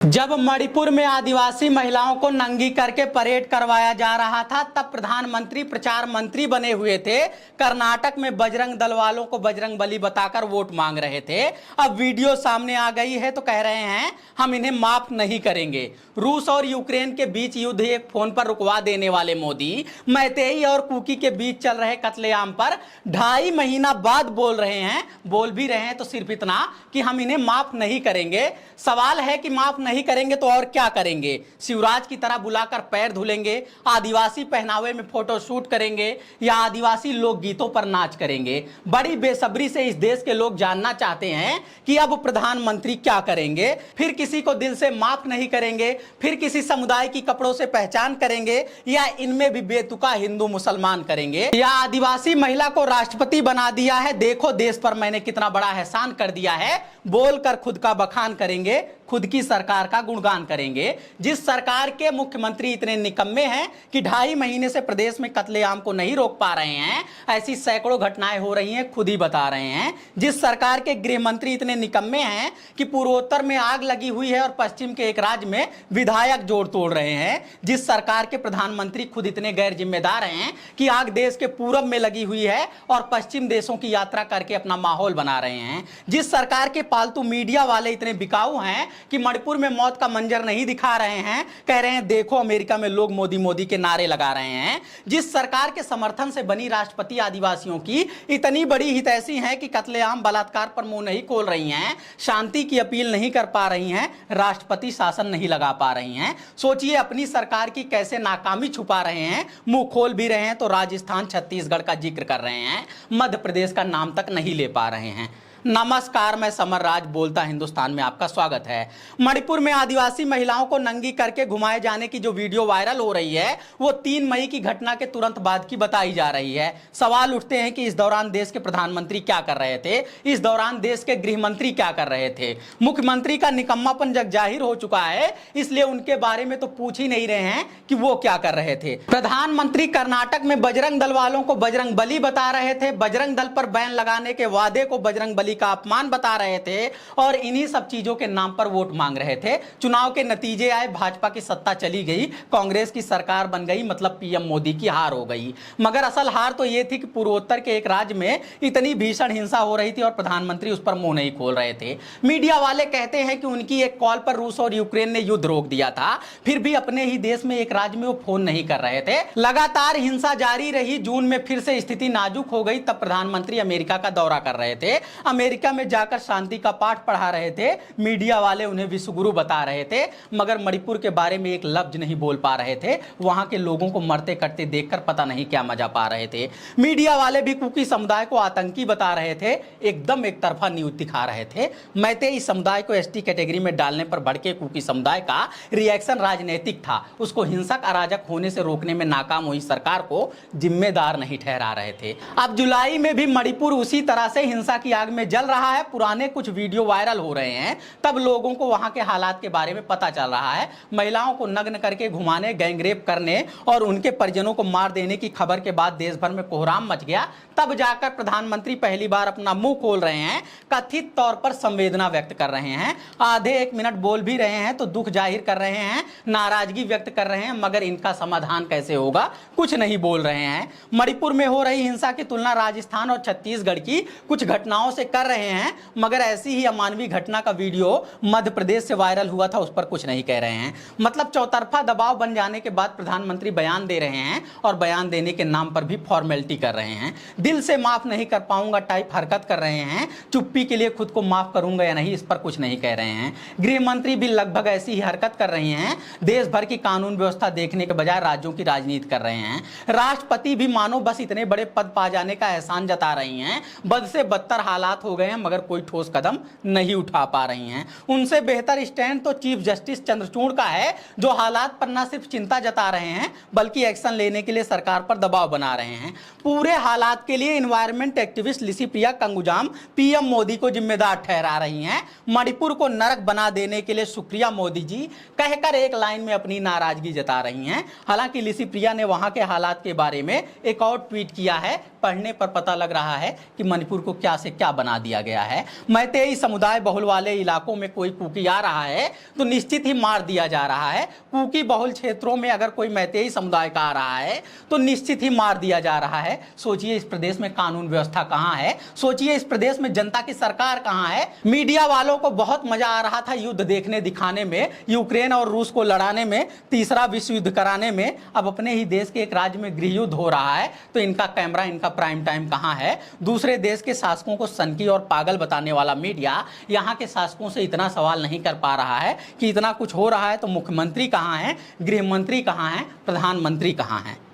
जब मणिपुर में आदिवासी महिलाओं को नंगी करके परेड करवाया जा रहा था, तब प्रधानमंत्री प्रचार मंत्री बने हुए थे। कर्नाटक में बजरंग दल वालों को बजरंग बली बताकर वोट मांग रहे थे। अब वीडियो सामने आ गई है तो कह रहे हैं हम इन्हें माफ नहीं करेंगे। रूस और यूक्रेन के बीच युद्ध एक फोन पर रुकवा देने वाले मोदी मैतेई और कुकी के बीच चल रहे कत्लेआम पर 2.5 महीना बाद बोल भी रहे हैं तो सिर्फ इतना कि हम इन्हें माफ नहीं करेंगे। सवाल है कि माफ नहीं करेंगे तो और क्या करेंगे? शिवराज की तरह बुलाकर पैर धुलेंगे, आदिवासी पहनावे में फोटो शूट करेंगे या आदिवासी लोकगीतों पर नाच करेंगे? बड़ी बेसब्री से इस देश के लोग जानना चाहते हैं कि अब प्रधानमंत्री क्या करेंगे। फिर किसी को दिल से माफ नहीं करेंगे, फिर किसी समुदाय की कपड़ों से पहचान करेंगे, या इनमें भी बेतुका हिंदू मुसलमान करेंगे, या आदिवासी महिला को राष्ट्रपति बना दिया है, देखो देश पर मैंने कितना बड़ा एहसान कर दिया है, बोलकर खुद का बखान करेंगे, खुद की सरकार का गुणगान करेंगे। जिस सरकार के मुख्यमंत्री इतने निकम्मे हैं कि 2.5 महीने से प्रदेश में कत्लेआम को नहीं रोक पा रहे हैं, ऐसी सैकड़ों घटनाएं हो रही हैं, खुद ही बता रहे हैं। जिस सरकार के गृह मंत्री इतने निकम्मे हैं कि पूर्वोत्तर में आग लगी हुई है और पश्चिम के एक राज्य में विधायक जोड़ तोड़ रहे हैं। जिस सरकार के प्रधानमंत्री खुद इतने गैर जिम्मेदार हैं कि आग देश के पूरब में लगी हुई है और पश्चिम देशों की यात्रा करके अपना माहौल बना रहे हैं। जिस सरकार के पालतू मीडिया वाले इतने बिकाऊ हैं कि मणिपुर में मौत का मंजर नहीं दिखा रहे हैं, कह रहे हैं देखो अमेरिका में लोग मोदी मोदी के नारे लगा रहे हैं। जिस सरकार के समर्थन से बनी राष्ट्रपति आदिवासियों की इतनी बड़ी हितैषी हैं कि कत्लेआम बलात्कार पर मुंह नहीं खोल रही हैं, शांति की अपील नहीं कर पा रही हैं, राष्ट्रपति शासन नहीं लगा पा रही हैं। सोचिए अपनी सरकार की कैसे नाकामी छुपा रहे हैं। मुंह खोल भी रहे हैं तो राजस्थान छत्तीसगढ़ का जिक्र कर रहे हैं, मध्य प्रदेश का नाम तक नहीं ले पा रहे हैं। नमस्कार, मैं समर राज बोलता हिंदुस्तान में आपका स्वागत है। मणिपुर में आदिवासी महिलाओं को नंगी करके घुमाए जाने की जो वीडियो वायरल हो रही है वो 3 मई की घटना के तुरंत बाद की बताई जा रही है। सवाल उठते हैं कि इस दौरान देश के प्रधानमंत्री क्या कर रहे थे, इस दौरान देश के गृह मंत्री क्या कर रहे थे। मुख्यमंत्री का निकम्मापन जग जाहिर हो चुका है, इसलिए उनके बारे में तो पूछ ही नहीं रहे हैं कि वो क्या कर रहे थे। प्रधानमंत्री कर्नाटक में बजरंग दल वालों को बजरंग बली बता रहे थे, बजरंग दल पर बैन लगाने के वादे को बजरंग बली का अपमान बता रहे थे और इन्हीं सब चीजों के नाम पर वोट मांग रहे थे। चुनाव के नतीजे आए, भाजपा की सत्ता चली गई, कांग्रेस की सरकार बन गई, मतलब पीएम मोदी की हार हो गई। मगर असल हार तो यह थी कि पूर्वोत्तर के एक राज्य में इतनी भीषण हिंसा हो रही थी और प्रधानमंत्री उस पर मुंह नहीं खोल रहे थे। मीडिया वाले कहते हैं कि उनकी एक कॉल पर रूस और यूक्रेन ने युद्ध रोक दिया था, फिर भी अपने ही देश में एक राज्य में वो फोन नहीं कर रहे थे। लगातार हिंसा जारी रही, जून में फिर से स्थिति नाजुक हो गई, तब प्रधानमंत्री अमेरिका का दौरा कर रहे थे, अमेरिका में जाकर शांति का पाठ पढ़ा रहे थे। मीडिया वाले उन्हें विश्वगुरु बता रहे थे, मगर मणिपुर के बारे में एक लफ्ज नहीं बोल पा रहे थे। वहां के लोगों को मरते कटते देखकर पता नहीं क्या मजा पा रहे थे। मीडिया वाले भी कुकी समुदाय को आतंकी बता रहे थे, एकदम एक तरफा न्यूज दिखा रहे थे। मैतेई समुदाय को एसटी कैटेगरी में डालने पर भड़के कुकी समुदाय का रिएक्शन राजनीतिक था, उसको हिंसक अराजक होने से रोकने में नाकाम हुई सरकार को जिम्मेदार नहीं ठहरा रहे थे। अब जुलाई में भी मणिपुर उसी तरह से हिंसा की आग में जल रहा है। पुराने कुछ वीडियो वायरल हो रहे हैं, तब लोगों को वहां के हालात के बारे में पता चल रहा है। महिलाओं को नग्न करके घुमाने, गैंगरेप करने और उनके परिजनों को मार देने की खबर के बाद देश भर में कोहराम मच गया। तब जाकर प्रधानमंत्री पहली बार अपना मुंह खोल रहे हैं, कथित तौर पर संवेदना व्यक्त कर रहे हैं। आधे 1 मिनट बोल भी रहे हैं तो दुख जाहिर कर रहे हैं, नाराजगी व्यक्त कर रहे हैं, मगर इनका समाधान कैसे होगा कुछ नहीं बोल रहे हैं। मणिपुर में हो रही हिंसा की तुलना राजस्थान और छत्तीसगढ़ की कुछ घटनाओं से कर रहे हैं, मगर ऐसी ही अमानवीय घटना का वीडियो मध्य प्रदेश से वायरल हुआ था, उस पर कुछ नहीं कह रहे हैं। मतलब चौतरफा दबाव बन जाने के बाद प्रधानमंत्री बयान दे रहे हैं और बयान देने के नाम पर भी फॉर्मेलिटी कर रहे हैं। दिल से माफ नहीं कर पाऊंगा टाइप हरकत कर रहे हैं, चुप्पी के लिए खुद को माफ करूंगा या नहीं इस पर कुछ नहीं कह रहे हैं। गृह मंत्री भी लगभग ऐसी ही हरकत कर रही हैं, देश भर की कानून व्यवस्था देखने के बजाय राज्यों की राजनीति कर रहे हैं। राष्ट्रपति भी मानो बस इतने बड़े पद पा जाने का एहसान जता रही हैं, बद से बदतर हालात हो गए हैं मगर कोई ठोस कदम नहीं उठा पा रही हैं। उनसे बेहतर स्टैंड तो चीफ जस्टिस चंद्रचूड़ का है, जो हालात पर न सिर्फ चिंता जता रहे हैं बल्कि एक्शन लेने के लिए सरकार पर दबाव बना रहे हैं। पूरे हालात के लिए environment activist Licypriya Kangujam PM Modi को जिम्मेदार ठहरा रही हैं। मणिपुर को नरक बना देने के लिए शुक्रिया मोदी जी कहकर एक लाइन में अपनी नाराजगी जता रही हैं। हालांकि लिसिप्रिया ने वहां के हालात के बारे में एक और ट्वीट किया है, पढ़ने पर पता लग रहा है कि मणिपुर को क्या से क्या बना दिया गया है। मैतेई समुदाय बहुल वाले इलाकों में कोई कुकी आ रहा है तो निश्चित ही मार दिया जा रहा है। कुकी बहुल क्षेत्रों में अगर कोई मैतेई समुदाय का आ रहा है तो निश्चित ही मार दिया जा रहा है। सोचिए इस प्रदेश में कानून व्यवस्था कहां है, सोचिए इस प्रदेश में जनता की सरकार कहां है। मीडिया वालों को बहुत मजा आ रहा था युद्ध देखने दिखाने में, यूक्रेन और रूस को लड़ाने में, तीसरा विश्व युद्ध कराने में। अब अपने ही देश के एक राज्य में गृह युद्ध हो रहा है तो इनका कैमरा, इनका प्राइम टाइम कहां है। दूसरे देश के शासकों को सनकी और पागल बताने वाला मीडिया यहां के शासकों से इतना सवाल नहीं कर पा रहा है कि इतना कुछ हो रहा है तो मुख्यमंत्री कहां है, गृह मंत्री कहां है, प्रधानमंत्री कहां है।